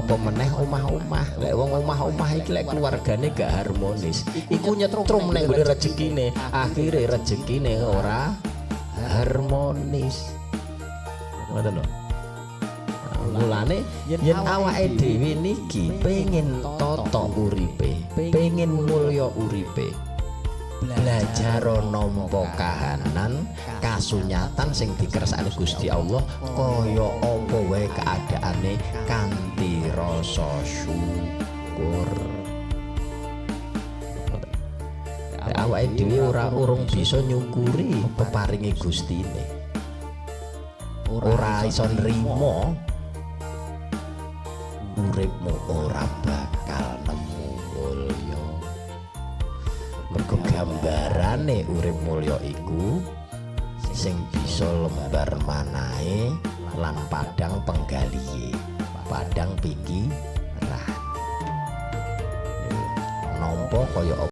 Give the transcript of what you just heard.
apa meneh omah-omah. Lek wong omah-omah iki lek keluargane gak harmonis, iku nyetrum nek ngene rezekine, akhire rezekine ora harmonis. Ngoten lho. Mulane yen awake dhewe niki pengin tata uripe, pengin mulya uripe, belajar nampa kahanan kasunyatan sing dikersakake Gusti Allah kaya apa wae keadaane kanthi rasa syukur. Awake dhewe urung bisa nyukuri peparinge Gustine, ora iso nrimo uripmu ora bakal nemu mulya. Mergo gambarane urip mulya iku sing bisa lembar manahe lan padang penggalihe, padang pikiran. Nampa kaya